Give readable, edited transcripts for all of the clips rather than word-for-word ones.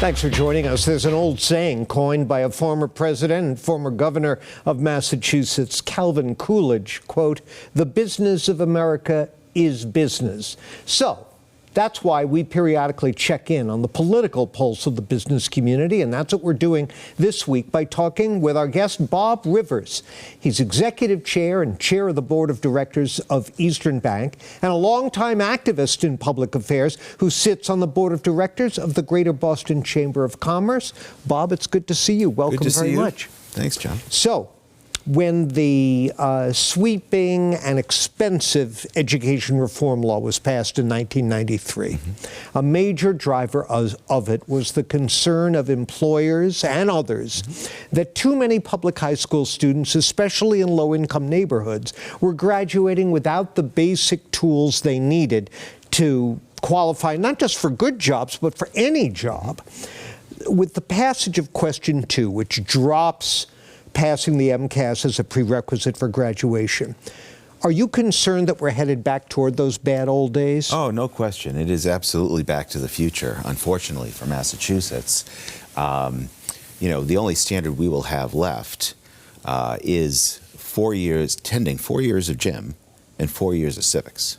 Thanks for joining us. There's an old saying coined by a former president and former governor of Massachusetts, Calvin Coolidge, quote, "The business of America is business." So that's why we periodically check in on the political pulse of the business community, and that's what we're doing this week by talking with our guest, Bob Rivers. He's executive chair and chair of the board of directors of Eastern Bank and a longtime activist in public affairs who sits on the board of directors of the Greater Boston Chamber of Commerce. Bob, it's good to see you. Welcome very much. Thanks, John. So, when the sweeping and expensive education reform law was passed in 1993, a major driver of it was the concern of employers and others that too many public high school students, especially in low-income neighborhoods, were graduating without the basic tools they needed to qualify not just for good jobs, but for any job. With the passage of Question 2, which drops passing the MCAS as a prerequisite for graduation, are you concerned that we're headed back toward those bad old days? Oh, no question. It is absolutely back to the future, unfortunately, for Massachusetts. The only standard we will have left is 4 years of gym and 4 years of civics.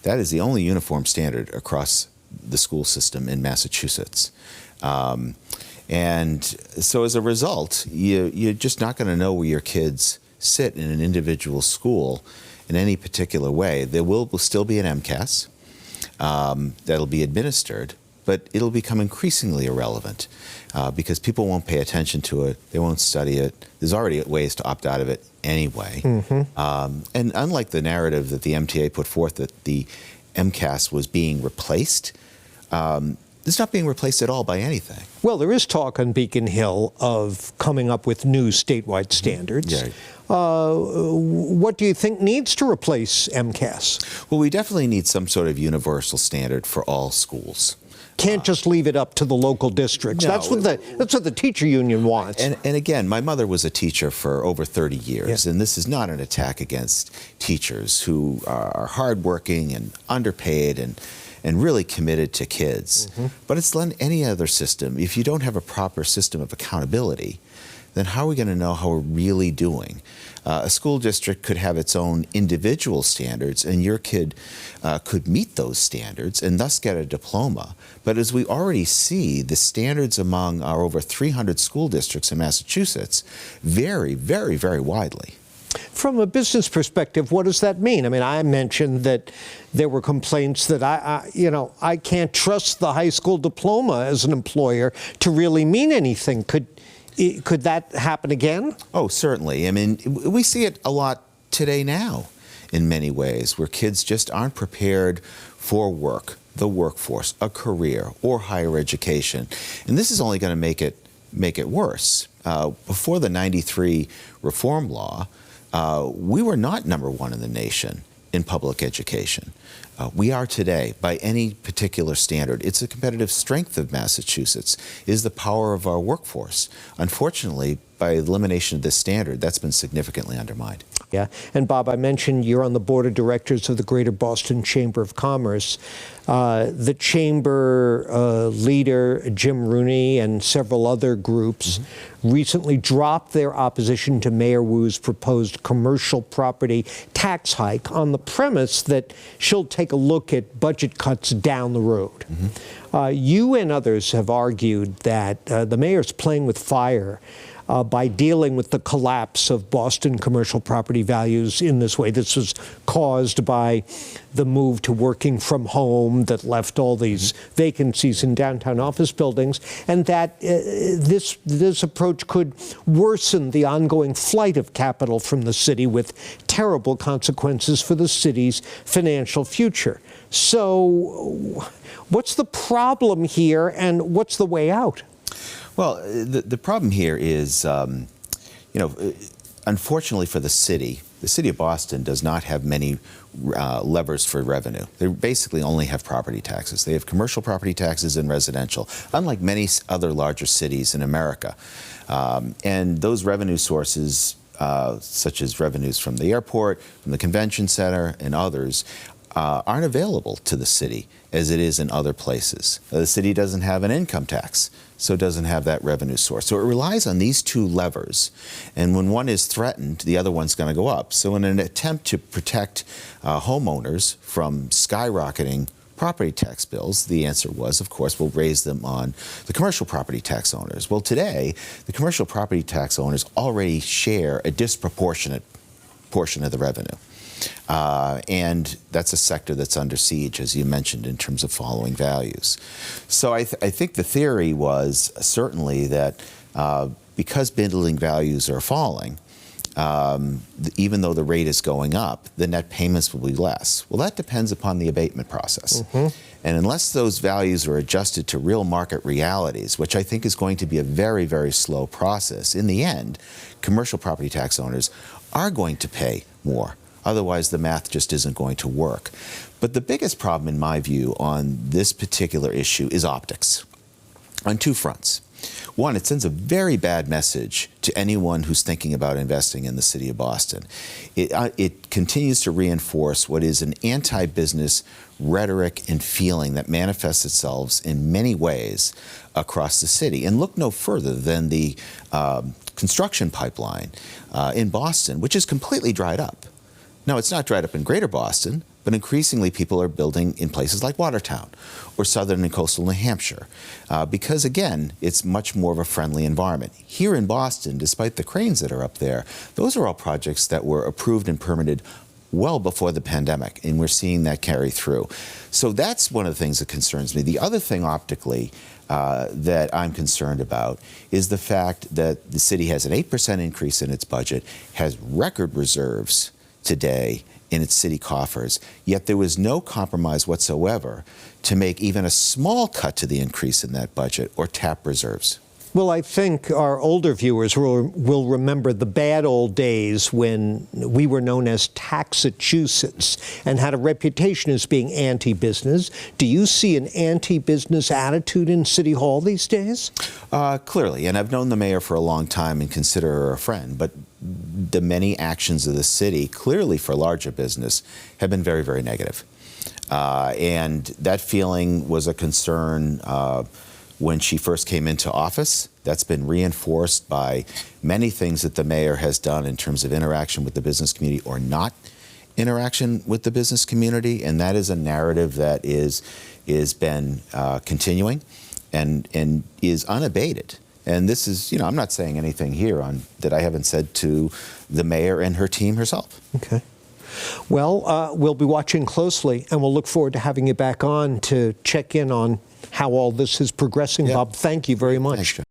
That is the only uniform standard across the school system in Massachusetts. And so as a result, you're just not going to know where your kids sit in an individual school in any particular way. There will still be an MCAS that'll be administered, but it'll become increasingly irrelevant because people won't pay attention to it. They won't study it. There's already ways to opt out of it anyway. And unlike the narrative that the MTA put forth that the MCAS was being replaced, it's not being replaced at all by anything. Well, there is talk on Beacon Hill of coming up with new statewide standards. Yeah. What do you think needs to replace MCAS? Well, we definitely need some sort of universal standard for all schools. Can't just leave it up to the local districts. No, that's what the teacher union wants. And again, my mother was a teacher for over 30 years, and this is not an attack against teachers who are hardworking and underpaid and really committed to kids. But it's like any other system. If you don't have a proper system of accountability, then how are we going to know how we're really doing? A school district could have its own individual standards, and your kid could meet those standards and thus get a diploma. But as we already see, the standards among our over 300 school districts in Massachusetts vary very, very widely. From a business perspective, what does that mean? I mean, I mentioned that there were complaints that I can't trust the high school diploma as an employer to really mean anything. Could that happen again? Oh, certainly. I mean, we see it a lot today now in many ways, where kids just aren't prepared for work, the workforce, a career, or higher education. And this is only going to make it worse. Before the '93 reform law, we were not #1 in the nation in public education. We are today by any particular standard. It's a competitive strength of Massachusetts, is the power of our workforce. Unfortunately, by elimination of this standard, that's been significantly undermined. Yeah, and Bob, I mentioned you're on the board of directors of the Greater Boston Chamber of Commerce. The chamber leader, Jim Rooney, and several other groups recently dropped their opposition to Mayor Wu's proposed commercial property tax hike on the premise that she'll take a look at budget cuts down the road. You and others have argued that the mayor's playing with fire by dealing with the collapse of Boston commercial property values in this way. This was caused by the move to working from home that left all these vacancies in downtown office buildings, and that this approach could worsen the ongoing flight of capital from the city with terrible consequences for the city's financial future. So what's the problem here, and what's the way out? Well, the problem here is, unfortunately for the city of Boston does not have many levers for revenue. They basically only have property taxes. They have commercial property taxes and residential, unlike many other larger cities in America. And those revenue sources, such as revenues from the airport, from the convention center, and others, aren't available to the city as it is in other places. The city doesn't have an income tax, so it doesn't have that revenue source. So it relies on these two levers, and when one is threatened, the other one's going to go up. So in an attempt to protect homeowners from skyrocketing property tax bills, the answer was, of course, we'll raise them on the commercial property tax owners. Well, today, the commercial property tax owners already share a disproportionate portion of the revenue. And that's a sector that's under siege, as you mentioned, in terms of following values. So I think the theory was certainly that because building values are falling, even though the rate is going up, the net payments will be less. Well, that depends upon the abatement process. And unless those values are adjusted to real market realities, which I think is going to be a very, very slow process, in the end, commercial property tax owners are going to pay more. Otherwise, the math just isn't going to work. But the biggest problem, in my view, on this particular issue is optics on two fronts. One, it sends a very bad message to anyone who's thinking about investing in the city of Boston. It continues to reinforce what is an anti-business rhetoric and feeling that manifests itself in many ways across the city. And look no further than the construction pipeline in Boston, which is completely dried up. Now, it's not dried up in Greater Boston, but increasingly people are building in places like Watertown or southern and coastal New Hampshire because, again, it's much more of a friendly environment. Here in Boston, despite the cranes that are up there, those are all projects that were approved and permitted well before the pandemic, and we're seeing that carry through. So that's one of the things that concerns me. The other thing optically that I'm concerned about is the fact that the city has an 8% increase in its budget, has record reserves today in its city coffers, yet there was no compromise whatsoever to make even a small cut to the increase in that budget or tap reserves. Well, I think our older viewers will remember the bad old days when we were known as Taxachusetts and had a reputation as being anti-business. Do you see an anti-business attitude in City Hall these days? Clearly, and I've known the mayor for a long time and consider her a friend, but the many actions of the city, clearly for larger business, have been very, very negative. And that feeling was a concern when she first came into office. That's been reinforced by many things that the mayor has done in terms of interaction with the business community or not interaction with the business community, and that is a narrative that is been continuing and is unabated. And this is, I'm not saying anything here that I haven't said to the mayor and her team herself. Okay. Well, we'll be watching closely, and we'll look forward to having you back on to check in on how all this is progressing. Yeah. Bob, thank you very much. Thanks, John.